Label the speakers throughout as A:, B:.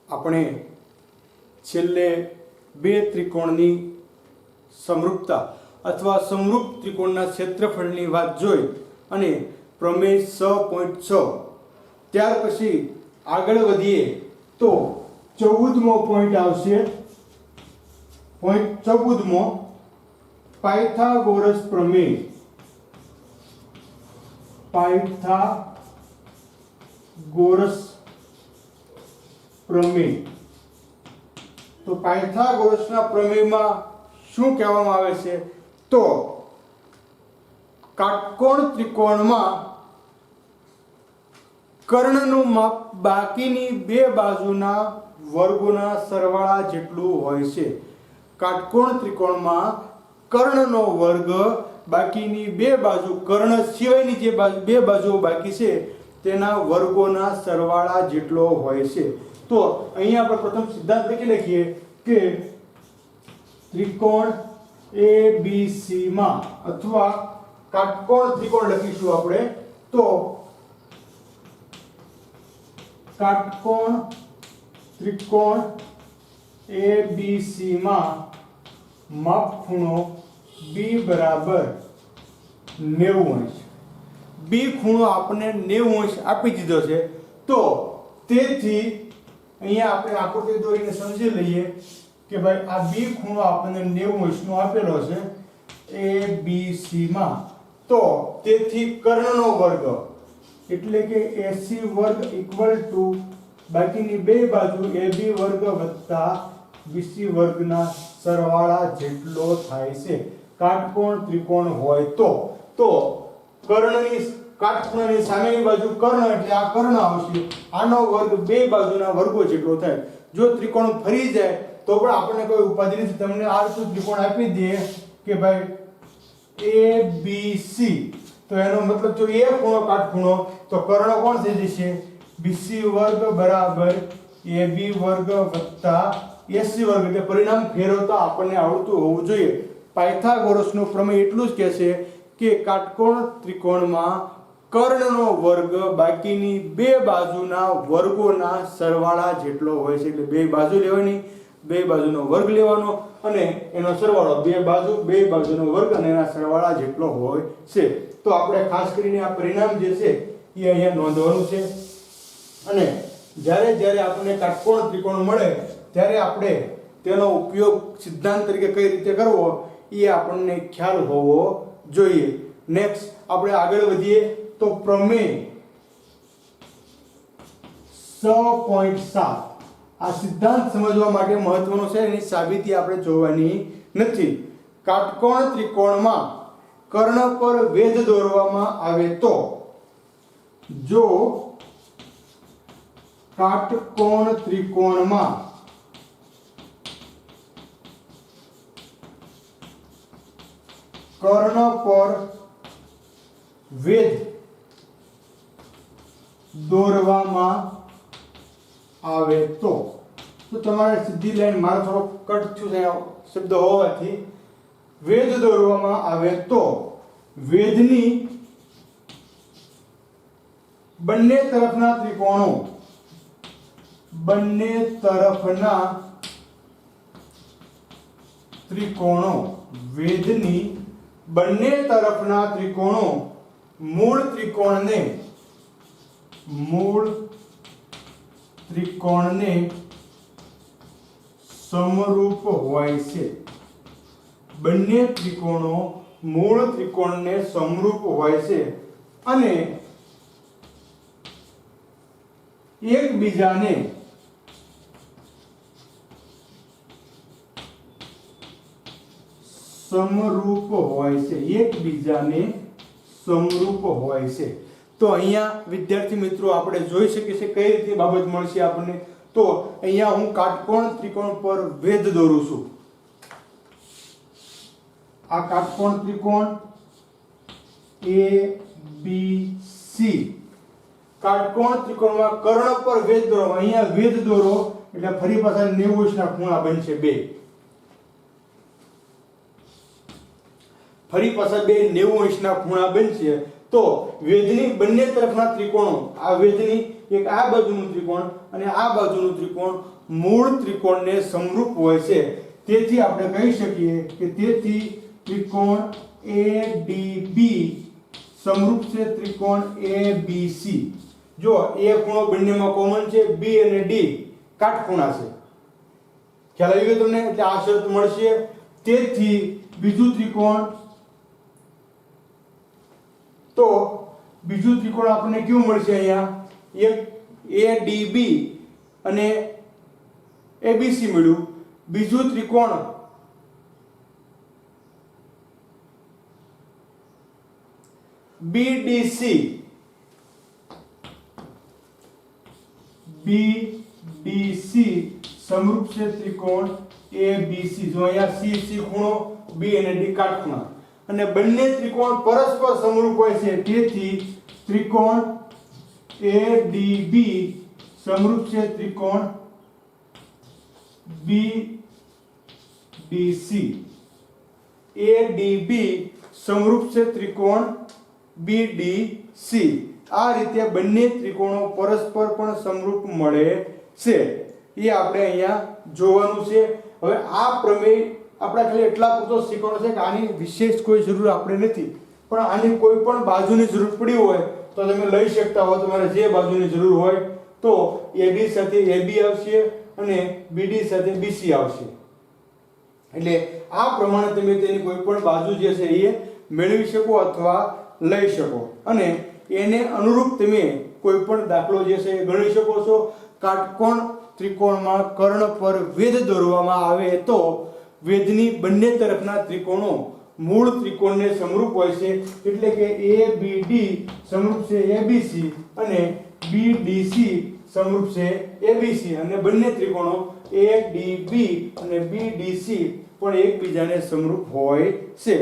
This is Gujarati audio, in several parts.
A: આપણે છેલ્લે બે ત્રિકોણની સમરૂપતા અથવા સમરૂપ ત્રિકોણના ક્ષેત્રફળની વાત જોઈ અને પ્રમેય 6.6 ત્યાર પછી આગળ વધીએ તો 14મો પોઈન્ટ આવશે. પોઈન્ટ 14મો પાયથાગોરસ પ્રમેય. પાયથાગોરસ પ્રમેય. તો પાયથાગોરસના પ્રમેયમાં શું કહેવામાં આવે છે? તો કાટકોણ ત્રિકોણમાં કર્ણનું માપ બાકીની બે બાજુના વર્ગોના સરવાળા જેટલું હોય છે. કાટકોણ ત્રિકોણમાં કર્ણનો વર્ગ બાકીની બે બાજુ, કર્ણ સિવાયની જે બે બાજુઓ બાકી છે તેના વર્ગોના સરવાળા જેટલો હોય છે. તો અહીંયા આપણે પ્રથમ સિદ્ધાંત લખી લખીએ કે ત્રિકોણ ABC માં અથવા કાટકોણ ત્રિકોણ લખીશું આપણે તો કાટકોણ ત્રિકોણ ABC માં માપખૂણો B બરાબર 90 અંશ. B ખૂણો આપણને 90 અંશ આપી દીધો છે. તો તેથી અહીંયા આપણે આકૃતિ દોરીને સમજી લઈએ કે ભાઈ આ B ખૂણો આપણને 90 અંશનો આપેલો છે ABC માં. તો તેથી કર્ણનો વર્ગ એટલે કે AC વર્ગ ઇક્વલ ટુ બાકીની બે બાજુ AB વર્ગ વત્તા BC વર્ગના સરવાળા જેટલો થાય છે. કાટકોણ ત્રિકોણ હોય તો કર્ણની કાટખૂણાની સામેની બાજુ કર્ણ એટલે આ કર્ણ આવશે. આનો વર્ગ બે બાજુના વર્ગો જેટલો થાય. જો ત્રિકોણ ફરી જાય તો પણ આપણને કોઈ ઉપાધિ નથી. તમને આ રીતનું ત્રિકોણ આપી દે કે ભાઈ ABC, તો એનો મતલબ જો એ ખૂણો કાટખૂણો તો કર્ણ કોણ થઈ જશે? BC વર્ગ બરાબર AB વર્ગ વત્તા AC વર્ગ. એટલે પરિણામ ફેરવતા આપણને આવડતું હોવું જોઈએ. પાયથાગોરસનો પ્રમેય એટલું જ કહેશે કે કાટકોણ ત્રિકોણમાં કર્ણનો વર્ગ બાકીની બે બાજુના વર્ગોના સરવાળા જેટલો હોય છે. એટલે બે બાજુ લેવાની, બે બાજુનો વર્ગ લેવાનો અને એનો સરવાળો. બે બાજુનો વર્ગ અને એના સરવાળા જેટલો હોય છે. તો આપણે ખાસ કરીને આ પરિણામ જે છે એ અહીંયા નોંધવાનું છે. અને જ્યારે આપણને કાટકોણ ત્રિકોણ મળે ત્યારે આપણે તેનો ઉપયોગ સિદ્ધાંત તરીકે કઈ રીતે કરવો એ આપણને ખ્યાલ હોવો જોઈએ. નેક્સ્ટ આપણે આગળ વધીએ તો પ્રમેય 6.7 આ સિદ્ધાંત સમજવા માટે મહત્વનો છે. એની સાબિતી આપણે જોવાની નથી. કાટકોણ ત્રિકોણમાં કર્ણ પર વેધ દોરવામાં આવે તો જો કાટકોણ ત્રિકોણમાં કર્ણ પર વેધ દોરવામાં આવે તો તમારે સીધી લાઈન, મારો થોડો કટ થયું છે શબ્દ હોવાથી, વેધ દોરવામાં આવે તો વેધની બંને તરફના વેધની બંને તરફના ત્રિકોણો મૂળ ત્રિકોણને સમરૂપ હોય છે. બંને ત્રિકોણો મૂળ ત્રિકોણને સમરૂપ હોય છે અને એકબીજાને સમરૂપ હોય છે. તો અહીંયા વિદ્યાર્થી મિત્રો આપણે જોઈ શકીએ છીએ કઈ રીતે બાબત મળશે આપણને. તો અહીંયા હું કાટકોણ ત્રિકોણ પર વેધ દોરું છું. આ કાટકોણ ત્રિકોણ ABC, કાટકોણ ત્રિકોણમાં કર્ણ પર વેધ દોરો. અહીંયા વેધ દોરો એટલે ફરી પાછા 90 અંશના ખૂણા બનશે બે. ફરી પાછા બે 90 અંશના ખૂણા બનશે. તો તો વેધની બંને તરફના ત્રિકોણો, આ વેધની એક આ બાજુનું ત્રિકોણ અને આ બાજુનું ત્રિકોણ મૂળ ત્રિકોણને સમરૂપ હોય છે. તેથી આપણે કહી શકીએ કે તેથી ત્રિકોણ ADB સમરૂપ છે ત્રિકોણ ABC. જો A ખૂણો બંનેમાં કોમન છે, B અને D કાટખૂણા છે. ખ્યાલ આવી ગયો તમને? એટલે આ શરત મળશે. તેથી બીજું ત્રિકોણ, તો બીજું ત્રિકોણ આપણને કેવું મળશે? અહીંયા એક ADB અને ABC મળ્યું. બીજું ત્રિકોણ BDC સમરૂપ છે ત્રિકોણ ABC. જો અહીંયા C ખૂણો, B અને D કાટખૂણા, અને બંને ત્રિકોણ પરસ્પર સમરૂપ હોય છે. તેથી ત્રિકોણ ADB સમરૂપ છે ત્રિકોણ BDC. ADB સમરૂપ છે ત્રિકોણ BDC. આ રીતે બંને ત્રિકોણો પરસ્પર પણ સમરૂપ મળે છે. એ આપણે અહીંયા જોવાનું છે. હવે આ પ્રમેય આપણે ખાલી એટલા પૂરતો શીખવાનો છે કે આની વિશેષ કોઈ જરૂર આપણે નથી, પણ આની કોઈ પણ બાજુની જરૂર પડી હોય તો તમે લઈ શકતા હો. તમારે જે બાજુની જરૂર હોય તો AD સાથે AB આવશે અને BD સાથે BC આવશે. એટલે આ પ્રમાણે તમે તેની કોઈ પણ બાજુ જે છે એ મેળવી શકો અથવા લઈ શકો, અને એને અનુરૂપ તમે કોઈ પણ દાખલો જે છે એ ગણી શકો છો. કાટકોણ ત્રિકોણમાં કર્ણ પર વેધ દોરવામાં આવે તો વેધની બંને તરફના ત્રિકોણો મૂળ ત્રિકોણને સમરૂપ હોય છે. એટલે કે ABD સમરૂપ છે ABC અને BDC સમરૂપ છે ABC, અને બંને ત્રિકોણો ADB અને BDC પણ એકબીજાને સમરૂપ હોય છે.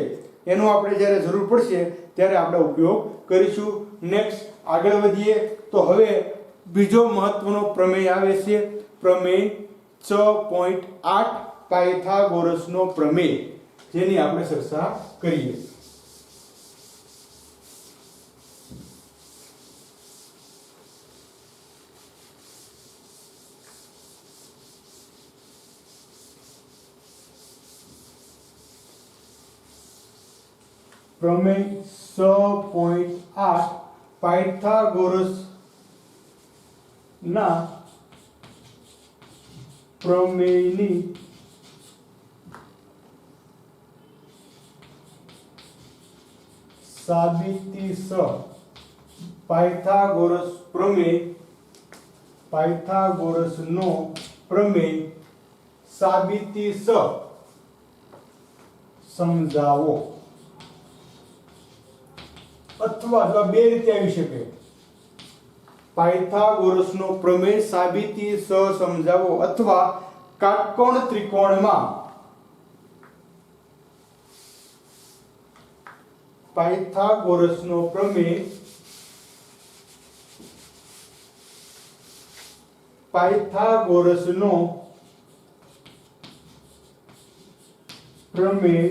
A: એનો આપણે જ્યારે જરૂર પડશે ત્યારે આપણે ઉપયોગ કરીશું. નેક્સ્ટ આગળ વધીએ તો હવે બીજો મહત્વનો પ્રમેય આવે છે, પ્રમેય 6.8 પાયથાગોરસનો પ્રમેય, જેની આપણે ચર્ચા કરીએ. પ્રમેય 6.8 પાયથાગોરસ ના પ્રમેયની સાબિતી સ. પાયથાગોરસ પ્રમેય, પાયથાગોરસનો પ્રમેય સાબિતી સ સમજાવો. અથવા જો બે રીતે આવી શકે. પાયથાગોરસનો પ્રમેય સાબિતી સ સમજાવો, અથવા કાટકોણ ત્રિકોણમાં પાયથાગોરસનો પ્રમેય, પાયથાગોરસનો પ્રમેય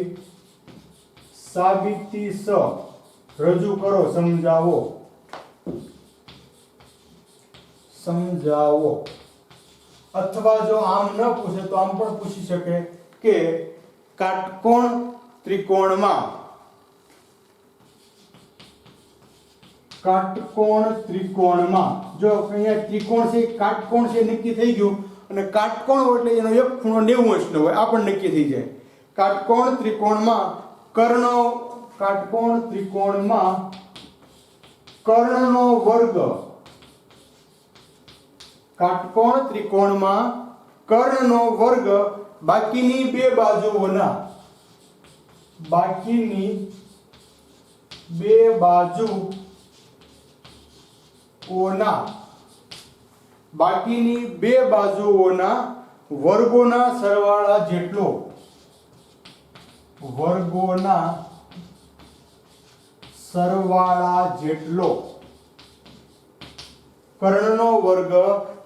A: સાબિતી સ રજૂ કરો, સમજાવો. સમજાવો. અથવા જો આમ ન પૂછે તો આમ પણ પૂછી શકે કે કાટકોણ ત્રિકોણમાં, કાટકોણ ત્રિકોણમાં, જો અહીંયા ત્રિકોણ છે, કાટકોણ છે નક્કી થઈ ગયું, અને કાટકોણ એટલે એનો એક ખૂણો 90 અંશનો હોય, આ પણ નક્કી થઈ જાય. કાટકોણ ત્રિકોણમાં કર્ણ, કાટકોણ ત્રિકોણમાં કર્ણનો વર્ગ, કાટકોણ ત્રિકોણમાં કર્ણનો વર્ગ બાકીની બે બાજુઓના, બાકીની બે બાજુઓના, બાકીની બે બાજુઓના વર્ગોના સરવાળા જેટલો, વર્ગોના સરવાળા જેટલો. કર્ણનો વર્ગ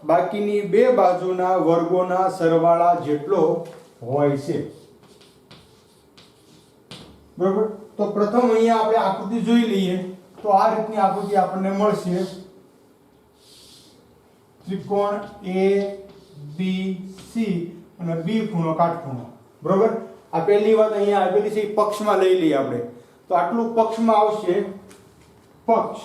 A: બાકીની બે બાજુના વર્ગોના સરવાળા જેટલો હોય છે. બરાબર? તો પ્રથમ અહીંયા આપણે આકૃતિ જોઈ લઈએ. તો આ રીતની આકૃતિ આપણને મળશે ત્રિકોણ ABC અને B ખૂણો કાટખૂણો બરોબર આ પહેલી વાત અહીંયા આપેલી છે પક્ષમાં લઈ લઈએ આપણે તો આટલું પક્ષમાં આવશે પક્ષ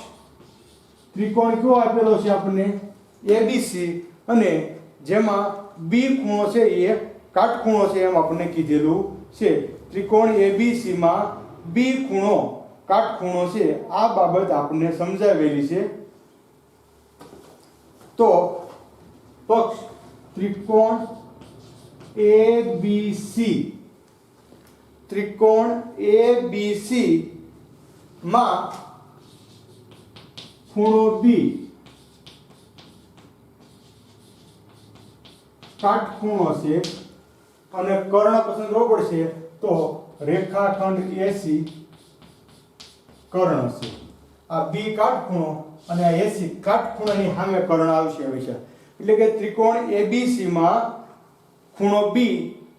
A: ત્રિકોણ કયો આપેલો છે આપણને ABC અને જેમાં B ખૂણો છે એ કાટખૂણો છે એમ આપણને કીધેલું છે ત્રિકોણ ABC માં B ખૂણો કાટખૂણો છે આ બાબત આપણને સમજાવેલી છે તો પક્ષ ત્રિકોણ ABC માં ખૂણો B કાટખૂણો છે અને કર્ણ પસંદ કરવો પડશે તો રેખાખંડ AC કર્ણ છે આ B કાટખૂણો અને આ AC કાટખૂણાની સામે કર્ણ આવશે હંમેશા એટલે કે ત્રિકોણ ABC માં ખૂણો B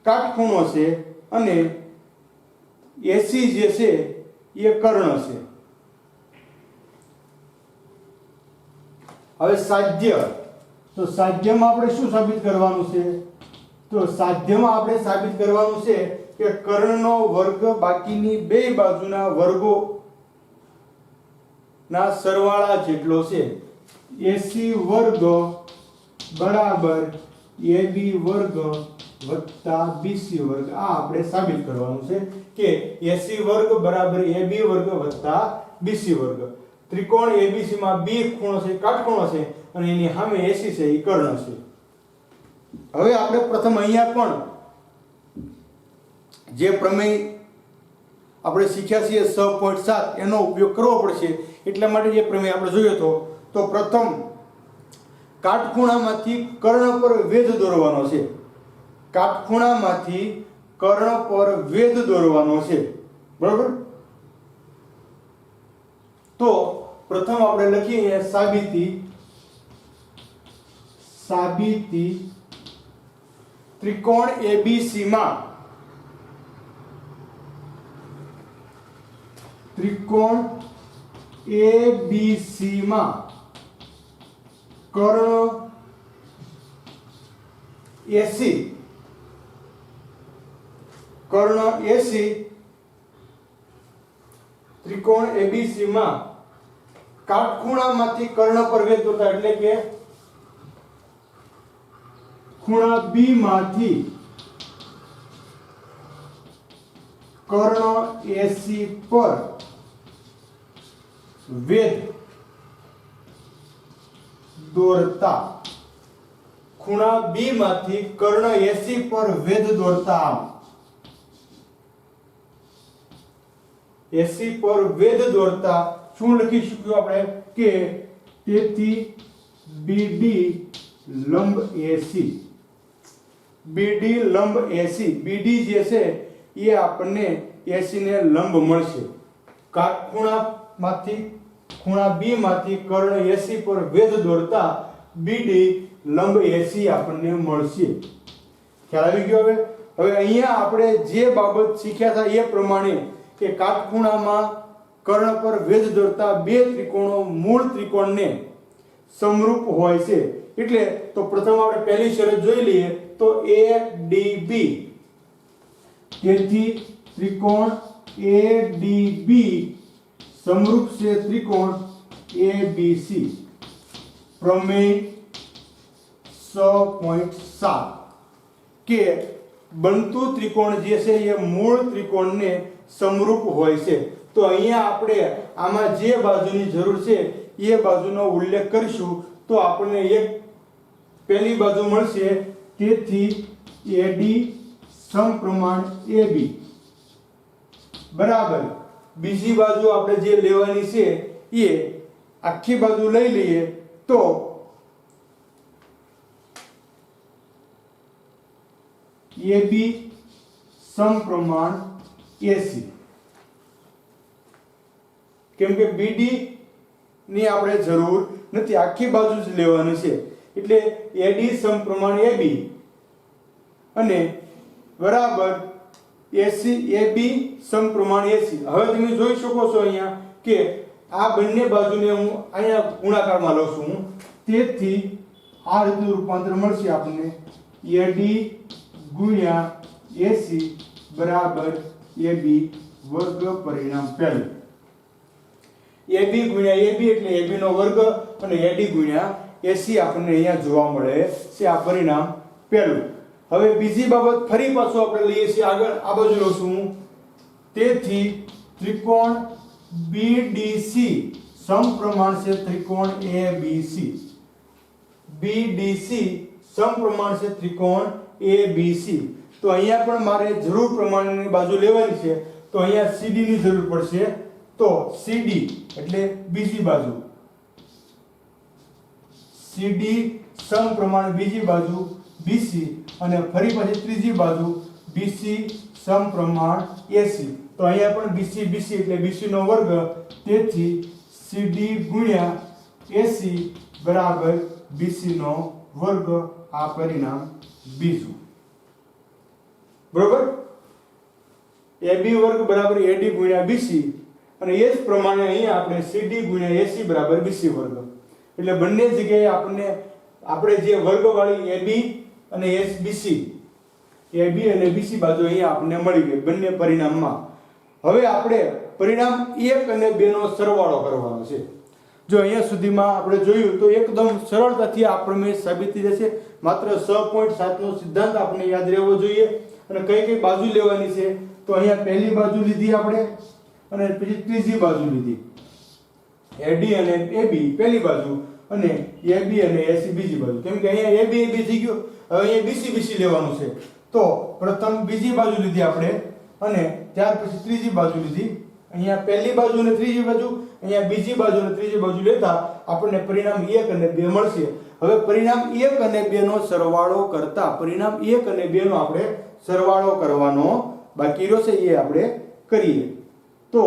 A: કાટખૂણો છે અને AC જે છે એ કર્ણ છે હવે સાધ્ય તો સાધ્યમાં આપણે શું સાબિત કરવાનું છે તો સાધ્યમાં આપણે સાબિત કરવાનું છે કે કર્ણનો વર્ગ બાકીની બે બાજુના વર્ગો ના સરવાળા જેટલો છે AC વર્ગ બરાબર AB વર્ગ વત્તા BC વર્ગ આ આપણે સાબિત કરવાનું છે કે AC વર્ગ બરાબર AB વર્ગ વત્તા BC વર્ગ ત્રિકોણ ABC માં B ખૂણો છે કાટખૂણો છે અને એની સામે AC છે એ કર્ણ છે હવે આપણે પ્રથમ અહીંયા પણ જે પ્રમેય આપણે શીખ્યા છીએ 6.7 એનો ઉપયોગ કરવો પડશે એટલા માટે જે પ્રમેય આપણે જોયો તો પ્રથમ કાટખૂણામાંથી કર્ણ પર વેધ દોરવાનો છે કાટખૂણામાંથી કર્ણ પર વેધ દોરવાનો છે બરાબર તો પ્રથમ આપણે લખીએ સાબિતી ત્રિકોણ ABC માં ત્રિકોણ ABC માં કર્ણ AC ત્રિકોણ ABC માં કાટખૂણામાંથી કર્ણ પર વેધ દોરતા એટલે કે ખૂણા B માંથી કર્ણ AC પર વેધ દોરતા ખૂણા B માંથી કર્ણ AC પર વેધ દોરતા AC પર વેધ દોરતા શું લખી શકીએ આપણે કે તેથી BD લંબ AC BD લંબ AC BD જે છે એ આપણને AC ને લંબ મળશે કાટખૂણામાંથી ખૂણા B માંથી કર્ણ AC પર વેધ દોરતા BD લંબ AC આપણને મળશે ખ્યાલ આવી ગયો હવે અહીંયા આપણે જે બાબત શીખ્યા હતા એ પ્રમાણે કે કાટખૂણામાં કર્ણ પર વેધ દોરતા બે ત્રિકોણો મૂળ ત્રિકોણને સમરૂપ હોય છે એટલે તો પ્રથમ આપણે પહેલી શરત જોઈ લઈએ તો ADB તેથી ત્રિકોણ ADB સમરૂપ છે ત્રિકોણ ABC પ્રમેય 6.7 કે બનતું ત્રિકોણ જે છે એ મૂળ ત્રિકોણને સમરૂપ હોય છે તો અહીંયા આપણે આમાં જે બાજુની જરૂર છે એ બાજુનો ઉલ્લેખ કરીશું તો આપણને એક પહેલી બાજુ મળશે તેથી AD સમપ્રમાણ AB બરાબર બીજી બાજુ આપણે જે લેવાની છે એ આખી બાજુ લઈ લઈએ તો AB સમપ્રમાણ AC કેમ કે BD ની આપણે જરૂર નથી આખી બાજુ જ લેવાની છે એટલે AD સમપ્રમાણ AB અને બરાબર AC AB સમપ્રમાણ AC હવે તમે જોઈ શકો છો અહીંયા કે આ બંને બાજુને હું અહીંયા ગુણાકારમાં લઉં છું તેથી આ રીતનું રૂપાંતર મળશે આપણને AD ગુણ્યા AC બરાબર AB વર્ગ પરિણામ પહેલું. AB ગુણ્યા AB એટલે AB નો વર્ગ અને AD ગુણ્યા AC આપણને અહીંયા જોવા મળે છે આ પરિણામ પહેલું. હવે બીજી બાબત ફરી પાછું આપણે લઈએ છીએ આગળ આ બાજુ લઉં છું તેથી ત્રિકોણ BDC સમપ્રમાણ છે ત્રિકોણ ABC. BDC સમપ્રમાણ છે ત્રિકોણ ABC. તો અહીંયા પણ મારે જરૂર પ્રમાણેની બાજુ લેવાની છે તો અહીંયા CD ની જરૂર પડશે તો CD એટલે બીજી બાજુ CD સમપ્રમાણ બીજી બાજુ BC અને ફરી પાછી ત્રીજી બાજુ BC સમપ્રમાણ AC. તો અહીંયા પણ BC એટલે BC નો વર્ગ તેથી CD ગુણ્યા AC બરાબર BC નો વર્ગ આ પરિણામ બીજું. બરોબર. AB વર્ગ બરાબર AD ગુણ્યા BC અને એ જ પ્રમાણે અહીંયા આપણે CD ગુણ્યા AC બરાબર BC વર્ગ. એટલે બંને જગ્યાએ આપણે જે વર્ગવાળી AB અને BC AB અને BC બાજુ અહીંયા આપણને મળી ગઈ બંને પરિણામમાં. હવે આપણે પરિણામ 1 અને 2 નો સરવાળો કરવાનો છે. જો અહીંયા સુધીમાં આપણે જોયું તો એકદમ સરળતાથી આ પ્રમેય સાબિત થઈ જશે. માત્ર 6.7 નો સિદ્ધાંત આપણે યાદ રહેવો જોઈએ અને કઈ બાજુ લેવાની છે તો અહીંયા પહેલી બાજુ લીધી આપણે અને પછી ત્રીજી બાજુ લીધી. AD અને AB પહેલી બાજુ અને AB અને AC બીજી બાજુ. કેમ કે અહીંયા AB થઈ ગયો હવે અહીંયા BC લેવાનું છે તો પ્રથમ બીજી બાજુ લીધી આપણે અને ત્યાર પછી ત્રીજી બાજુ લીધી. અહીંયા પહેલી બાજુ અને ત્રીજી બાજુ અહીંયા બીજી બાજુ અને ત્રીજી બાજુ લેતા આપણને પરિણામ 1 અને 2 મળશે. હવે પરિણામ 1 અને 2 નો સરવાળો કરતા પરિણામ 1 અને 2 નો આપણે સરવાળો કરવાનો બાકી રહ્યો છે એ આપણે કરીએ. તો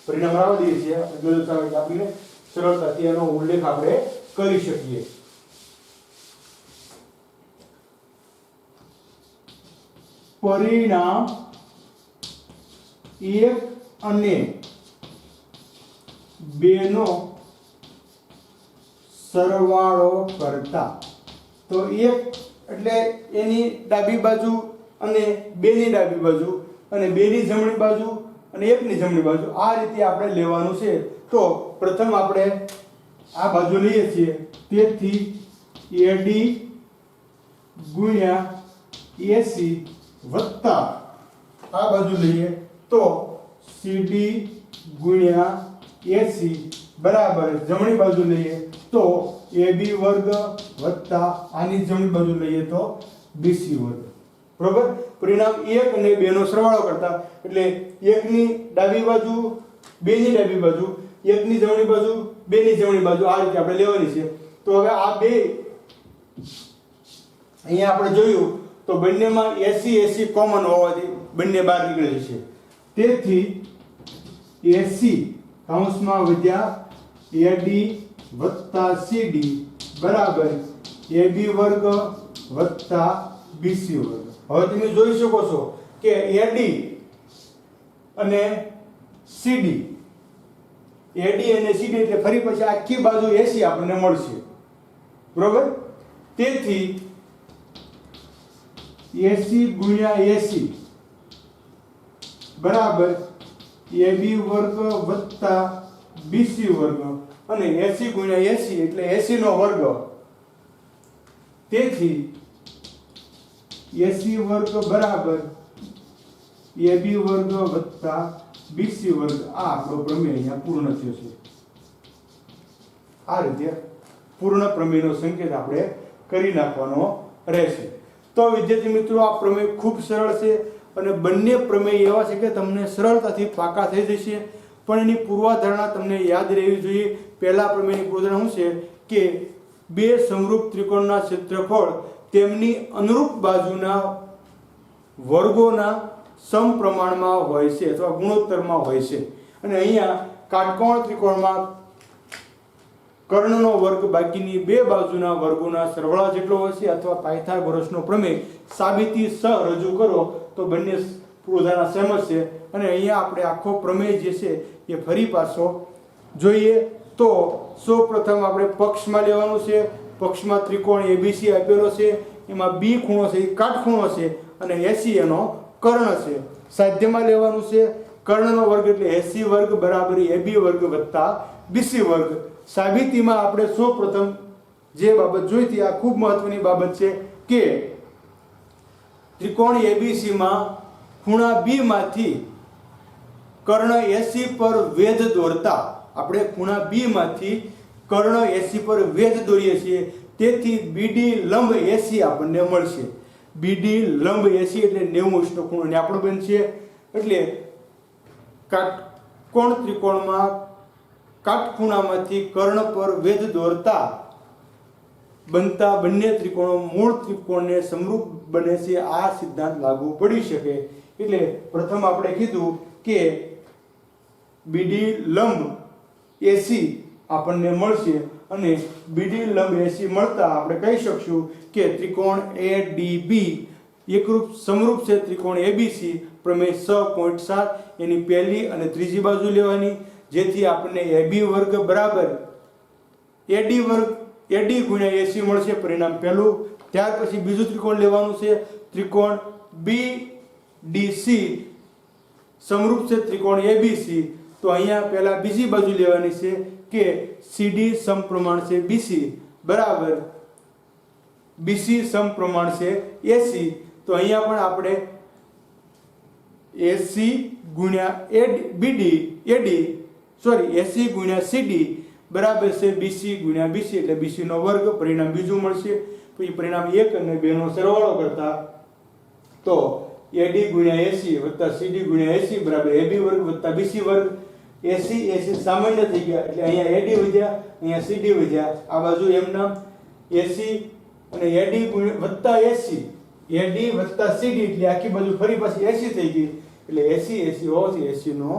A: પરિણામ આવવા દઈએ છીએ આપણે સરળતાથી એનો ઉલ્લેખ આપણે કરી શકીએ. પરિણામ 1 અને 2 નો સરવાળો કરતા તો 1 એટલે એની ડાબી બાજુ અને 2 ની ડાબી બાજુ અને 2 ની જમણી બાજુ અને 1 ની જમણી બાજુ આ રીતે આપણે લેવાનું છે. તો પ્રથમ આપણે આ બાજુ લઈએ છીએ તેથી AD ગુણ્યા AC વત્તા આ બાજુ લઈએ તો CD ગુણ્યા AC બરાબર જમણી બાજુ લઈએ તો AB વર્ગ વત્તા આની જમણી બાજુ લઈએ તો BC વર્ગ. બરોબર. પરિણામ 1 અને 2 નો સરવાળો કરતા એટલે 1 ની ડાબી બાજુ 2 ની ડાબી બાજુ 1 ની જમણી બાજુ 2 ની જમણી બાજુ આ રીતે આપણે લેવાની છે. તો હવે આ બે અહીંયા આપણે જોયું તો બંનેમાં AC કોમન હોવાથી બંને બહાર નીકળે છે. તેથી AC કૌંસમાં વધ્યા AD વત્તા CD બરાબર AB વર્ગ વત્તા BC વર્ગ. હવે તમે જોઈ શકો છો કે AD અને CD એટલે ફરી પછી આખી બાજુ AC આપણને મળશે. બરોબર. તેથી AC ગુણ્યા AC બરાબર AB વર્ગ વત્તા BC વર્ગ અને AC ગુણ્યા AC એટલે AC નો વર્ગ. તેથી AC વર્ગ બરાબર AB વર્ગ વત્તા BC વર્ગ આ આપણો પ્રમેય અહીંયા પૂર્ણ થયો છે. આ રીતે પૂર્ણ પ્રમેયનો સંકેત આપણે કરી નાખવાનો રહેશે. તો વિદ્યાર્થી મિત્રો આ પ્રમેય ખૂબ સરળ છે અને બંને પ્રમેય એવા છે કે તમને સરળતાથી પાકા થઈ જશે. પણ એની પૂર્વધારણા તમને યાદ રહેવી જોઈએ. પહેલા પ્રમેયની પૂર્વધારણા શું છે કે બે સમરૂપ ત્રિકોણના ક્ષેત્રફળ તેમની અનુરૂપ બાજુના વર્ગોના સમપ્રમાણમાં હોય છે અથવા ગુણોત્તરમાં હોય છે. અને અહીંયા કાટકોણ ત્રિકોણમાં કર્ણનો વર્ગ બાકીની બે બાજુના વર્ગોના સરવાળા જેટલો હોય છે અથવા પાયથાગોરસનો પ્રમેય સાબિતી સહ રજૂ કરો તો બંને ઉદાહરણ સમજ છે અને અહીંયા આપણે આખો પ્રમેય જે છે એ ફરી પાછો જોઈએ. તો સૌપ્રથમ આપણે પક્ષમાં લેવાનું છે. પક્ષમાં ત્રિકોણ ABC આપેલો છે, એમાં B ખૂણો છે એ કાટખૂણો છે અને AC એનો કર્ણ છે. સાધ્યમાં લેવાનું છે કર્ણનો વર્ગ એટલે AC વર્ગ બરાબર AB વર્ગ વત્તા BC વર્ગ. સાબિતીમાં આપણે સૌપ્રથમ જે બાબત જોઈ હતી આ ખૂબ મહત્વની બાબત છે કે ત્રિકોણ ABC માં ખૂણા B માંથી કર્ણ AC પર વેધ દોરતા આપણે ખૂણા B માંથી કર્ણ AC પર વેધ દોરીએ છીએ, તેથી BD લંબ AC આપણને મળશે. BD લંબ AC એટલે 90° ખૂણો ને આપણો બનશે. એટલે કાટકોણ ત્રિકોણમાં કાટખૂણામાંથી કર્ણ પર વેધ દોરતા બનતા બંને ત્રિકોણો મૂળ ત્રિકોણને સમરૂપ બને છે. આ સિદ્ધાંત લાગુ પડી શકે. એટલે પ્રથમ આપણે કીધું કે BD લંબ AC આપણને મળશે અને BD લંબ AC મળતા આપણે કહી શકશું કે ત્રિકોણ ADB એકરૂપ સમરૂપ છે ત્રિકોણ ABC. પ્રમેય 6.7 એની પહેલી અને ત્રીજી બાજુ લેવાની, જેથી આપણને AB વર્ગ બરાબર AD વર્ગ AD ગુણ્યા AC મળશે, પરિણામ પહેલું. ત્યાર પછી બીજું ત્રિકોણ લેવાનું છે ત્રિકોણ BDC સમરૂપ છે ત્રિકોણ ABC. તો અહીંયા પહેલા બીજી બાજુ લેવાની છે કે CD સમપ્રમાણ છે BC બરાબર BC સમપ્રમાણ છે AC. તો અહીંયા પણ આપણે AC ગુણ્યા BD AD AC ગુણ્યા CD બરાબર છે BC ગુણ્યા BC એટલે BC નો વર્ગ. પરિણામ બીજું મળશે. પછી પરિણામ 1 અને 2 નો સરવાળો કરતા તો AD ગુણ્યા AC વત્તા CD ગુણ્યા AC બરાબર AB વર્ગ વત્તા BC વર્ગ. AC સામાન્ય થઈ ગયા એટલે અહીંયા AD વધ્યા, અહીંયા CD વધ્યા. આ બાજુ એમના AC અને AD વત્તા AC AD વત્તા CD એટલે આખી બાજુ ફરી પાછી AC થઈ ગઈ એટલે AC હોવાથી AC નો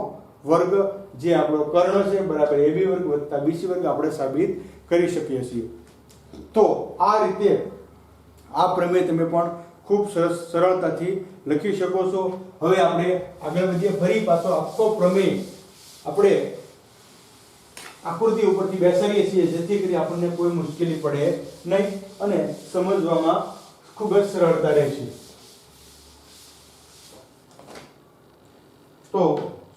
A: વર્ગ જે આપણો કર્ણ છે બરાબર AB વર્ગ વત્તા BC વર્ગ આપણે સાબિત કરી શકીએ છીએ. તો આ રીતે આ પ્રમેય તમે પણ ખૂબ સરળતાથી લખી શકો છો. હવે આપણે આગળ વધીએ. ફરી પાછો આખો પ્રમેય આપણે આકૃતિ ઉપરથી બેસાડીએ છીએ જેથી કરી આપણને કોઈ મુશ્કેલી પડે નહીં અને સમજવામાં ખૂબ જ સરળતા રહેશે. તો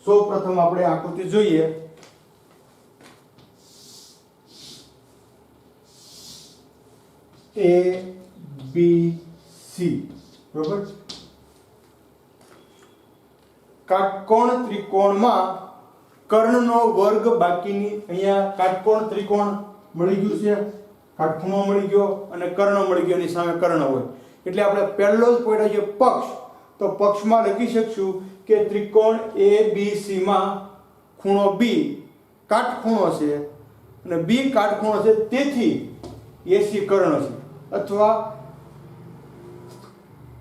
A: સૌપ્રથમ આપણે આકૃતિ જોઈએ. ABC બરોબર. કાટકોણ ત્રિકોણમાં કર્ણનો વર્ગ બાકીની અહીંયા કાટકોણ ત્રિકોણ મળી ગયું છે, કાટખૂણો મળી ગયો અને કર્ણ મળી ગયો, એની સામે કર્ણ હોય એટલે આપણે પહેલો જ પોઈન્ટ છે પક્ષ. તો પક્ષમાં લખી શકશું કે ત્રિકોણ ABC માં ખૂણો B કાટખૂણો છે અને B કાટખૂણો છે તેથી AC કર્ણ છે. અથવા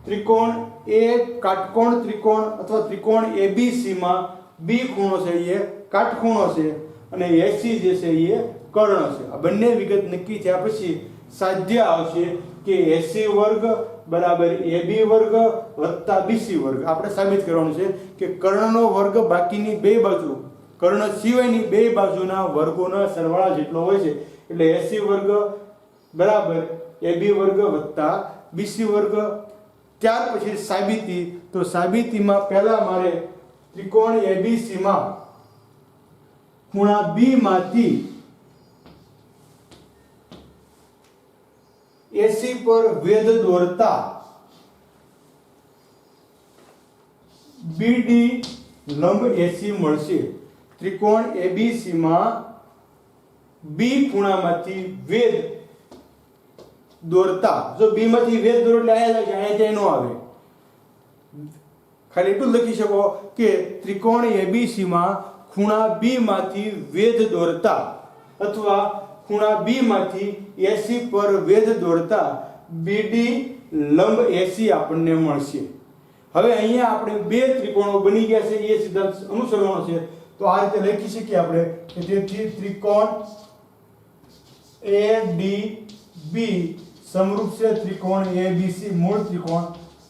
A: ત્રિકોણ A કાટકોણ ત્રિકોણ અથવા ત્રિકોણ ABC માં B ખૂણો છે એ કાટખૂણો છે અને AC જે છે એ કર્ણ છે. આ બંને વિગત નક્કી થયા પછી સાધ્ય આવશે કે AC વર્ગ બરાબર AB વર્ગ વત્તા BC વર્ગ. આપણે સાબિત કરવાનું છે કે કર્ણનો વર્ગ બાકીની બે બાજુ કર્ણ સિવાયની બે બાજુના વર્ગોના સરવાળા જેટલો હોય છે એટલે AC વર્ગ બરાબર AB વર્ગ વત્તા BC વર્ગ. ત્યાર પછી સાબિતી. તો સાબિતીમાં પહેલા મારે ત્રિકોણ ABC માં ખૂણા B માંથી AC પર વેધ દોરતા BD લંબ AC મળશે. ત્રિકોણ ABC માં B ખૂણામાંથી વેધ દોરતા, જો B માંથી વેધ દોરો એટલે અહીંયા ત્યાં ન આવે, ખાલી એટલું લખી શકો કે ત્રિકોણ ABC માં ખૂણા B માંથી વેધ દોરતા અથવા ખૂણા B માંથી AC પર વેધ દોરતા BD લંબ AC આપણને મળશે. હવે અહીંયા આપણે બે ત્રિકોણો બની ગયા છે એ સિદ્ધાંત અનુસરવાનો છે. તો આ રીતે લખી શકીએ આપણે કે તેથી ત્રિકોણ ADB સમરૂપ છે ત્રિકોણ ABC મૂળ ત્રિકોણ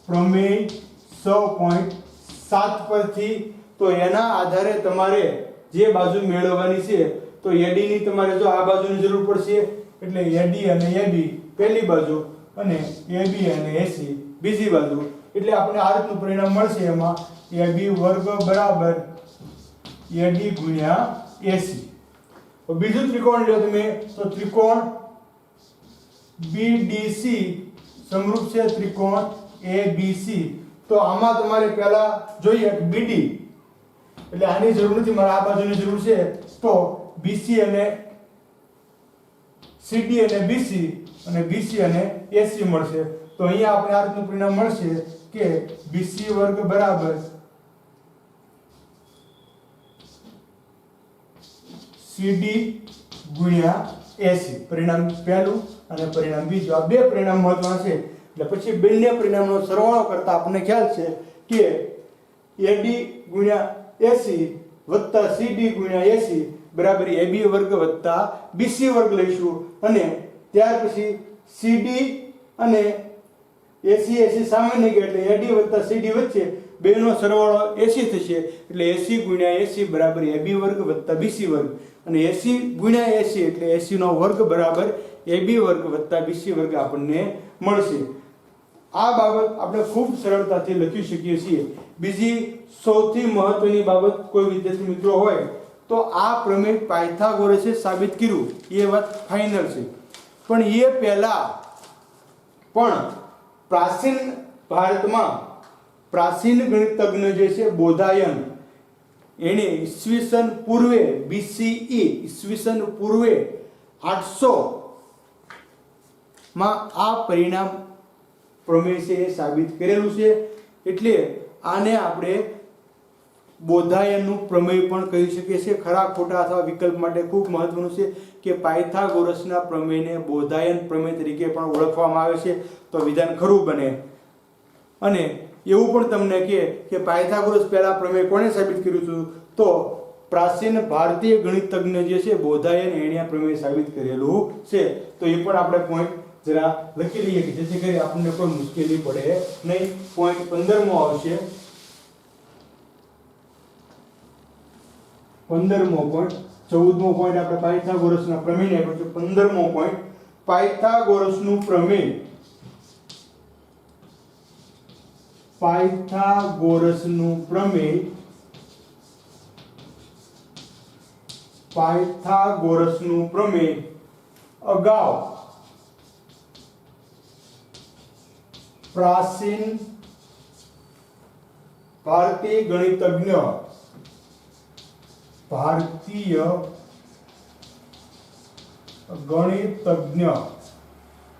A: પ્રમેય 6.7 7 પરથી તો એના આધારે તમારે જે બાજુ મેળવવાની છે તો AD ની તમારે જો આ બાજુની જરૂર પડશે એટલે AD અને AB પહેલી બાજુ અને AB અને AC બીજી બાજુ એટલે આપણે આ રીતનું પરિણામ મળશે એમાં AB વર્ગ બરાબર AD ગુણ્યા AC. તો બીજું ત્રિકોણ લો તમે તો ત્રિકોણ BDC સમરૂપ છે ત્રિકોણ ABC. તો આમાં તમારે પહેલા જોઈએ BD એટલે આની જરૂર નથી મારે આ બાજુની જરૂર છે તો BC અને CD અને BC અને BC અને AC મળશે. તો અહીંયા આપણે આ રીતનું પરિણામ મળશે કે BC વર્ગ બરાબર CD ગુણ્યા AC. પરિણામ પહેલું અને પરિણામ બીજું આ બે પરિણામ મહત્વના છે. એટલે પછી બંને પરિણામનો સરવાળો કરતા આપણને ખ્યાલ છે કે AD ગુણ્યા AC વત્તા CD ગુણ્યા AC બરાબર AB વર્ગ વત્તા BC વર્ગ લઈશું અને ત્યાર પછી CD અને AC સામાન્ય ગયા એટલે AD વત્તા CD વચ્ચે બેનો સરવાળો AC થશે એટલે AC ગુણ્યા AC બરાબર AB વર્ગ વત્તા BC વર્ગ અને AC ગુણ્યા AC એટલે AC નો વર્ગ બરાબર AB વર્ગ વત્તા BC વર્ગ આપણને મળશે. આ બાબત આપણે ખૂબ સરળતાથી લખી શકીએ છીએ. બીજી સૌથી મહત્વની બાબત કોઈ વિદ્યાર્થી મિત્રો હોય તો આ પ્રમેય પાયથાગોરસે સાબિત કર્યું એ વાત ફાઇનલ છે. પણ એ પહેલા પણ પ્રાચીન ભારતમાં પ્રાચીન ગણિતજ્ઞ જે છે બોધાયન એને ઈસવીસન પૂર્વે BCE ઈસવીસન પૂર્વે 800 માં આ પરિણામ પ્રમેય છે એ સાબિત કરેલું છે. એટલે આને આપણે બોધાયનનું પ્રમેય પણ કહી શકીએ છીએ. ખરા ખોટા અથવા વિકલ્પ માટે ખૂબ મહત્વનું છે કે પાયથાગોરસના પ્રમેયને બોધાયન પ્રમેય તરીકે પણ ઓળખવામાં આવે છે તો વિધાન ખરું બને. અને એવું પણ તમને કે પાયથાગોરસ પહેલા પ્રમેય કોણે સાબિત કર્યું હતું તો પ્રાચીન ભારતીય ગણિતજ્ઞ જે છે બોધાયન એણે આ પ્રમેય સાબિત કરેલું છે. તો એ પણ આપણે પોઈન્ટ જરા લખી લઈએ કે જેથી કરી આપણને કોઈ મુશ્કેલી પડે નહીં. પોઈન્ટ 15મો આવશે 15મો પોઈન્ટ. 14મો પોઈન્ટ આપણે પાયથાગોરસના પ્રમેયને આપ્યો છે. 15મો પોઈન્ટ પાયથાગોરસનું પ્રમેય પાયથાગોરસનું પ્રમેય પાયથાગોરસનું પ્રમેય અગાઉ પ્રાચીન ભારતીય ગણિતજ્ઞ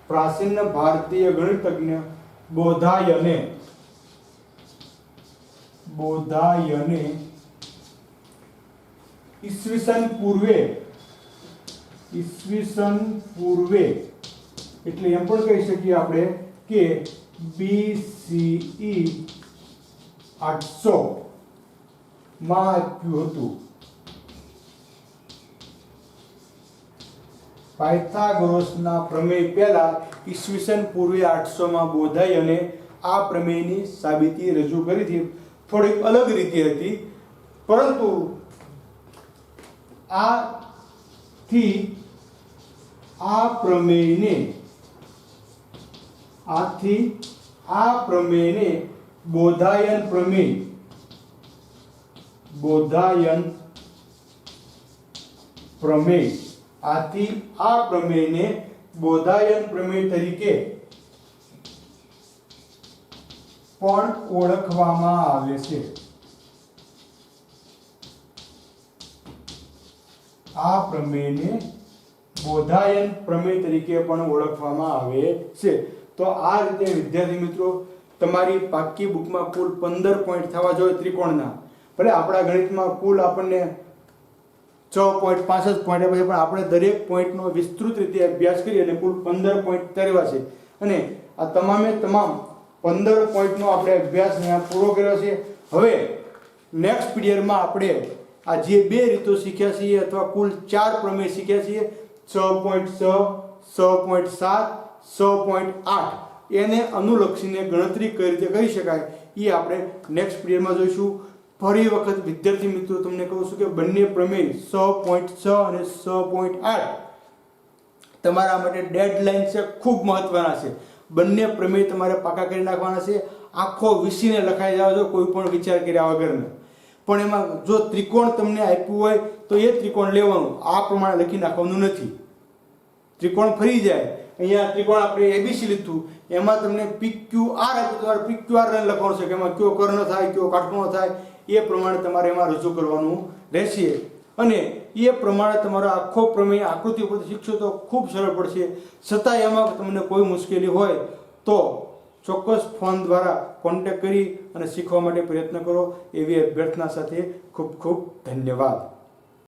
A: પ્રાચીન ભારતીય ગણિતજ્ઞ બોધાયને ઈસવીસન પૂર્વે એટલે એમ પણ કહી શકીએ આપણે કે BCE 800 માં આપ્યું હતું. પાયથાગોરસના પ્રમેય પહેલા ઈસવીસન પૂર્વે 800 માં બોધાયને આ પ્રમેયની સાબિતી રજૂ કરી હતી. થોડીક અલગ રીતે હતી પરંતુ આ પ્રમેયને બોધાયન પ્રમેય તરીકે પણ ઓળખવામાં આવે છે. આ પ્રમેયને બોધાયન પ્રમેય તરીકે પણ ઓળખવામાં આવે છે. તો આ રીતે વિદ્યાર્થી મિત્રો તમારી પાક્કી બુકમાં કુલ 15 પોઈન્ટ થવા જોઈએ ત્રિકોણના. ભલે આપણા ગણિતમાં કુલ આપણને 6.65 પોઈન્ટ આપ્યા છે પણ આપણે દરેક પોઈન્ટનો વિસ્તૃત રીતે અભ્યાસ કરી અને કુલ 15 પોઈન્ટ તર્યા છે. અને આ તમામે તમામ 15 પોઈન્ટનો આપણે અભ્યાસ અહીંયા પૂરો કર્યો છે. હવે નેક્સ્ટ પીરિયડમાં આપણે આ જે બે રીતો શીખ્યા છીએ અથવા કુલ 4 પ્રમેય શીખ્યા છીએ 6.6 6.7 6.8 એને અનુલક્ષીને ગણતરી કઈ રીતે કરી શકાય એ આપણે નેક્સ્ટ પીરિયડમાં જોઈશું. ફરી વખત વિદ્યાર્થી મિત્રો તમને કહું છું કે બંને પ્રમેય 6.6 અને 6.8 તમારા માટે ડેડલાઇન છે, ખૂબ મહત્વના છે. બંને પ્રમેય તમારે પાકા કરી નાખવાના છે. આખો વિષયને લખાઈ જાવ છો કોઈ પણ વિચાર કર્યા વગરના. પણ એમાં જો ત્રિકોણ તમને આપ્યું હોય તો એ ત્રિકોણ લેવાનું, આ પ્રમાણે લખી નાખવાનું નથી. ત્રિકોણ ફરી જાય. અહીંયા ત્રિકોણ આપણે એબીસી લીધું, એમાં તમને PQR આપ્યું, તમારે PQR લખવાનું છે કે એમાં કયો કર્ણ થાય, કયો કાટખૂણો થાય, એ પ્રમાણે તમારે એમાં રજૂ કરવાનું રહેશે. અને એ પ્રમાણે તમારો આખો પ્રમેય આકૃતિ ઉપરથી શીખશો તો ખૂબ સરળ પડશે. છતાંય એમાં તમને કોઈ મુશ્કેલી હોય તો ચોક્કસ ફોન દ્વારા કોન્ટેક્ટ કરી અને શીખવા માટે પ્રયત્ન કરો, એવી અભ્યર્થના સાથે ખૂબ ખૂબ ધન્યવાદ.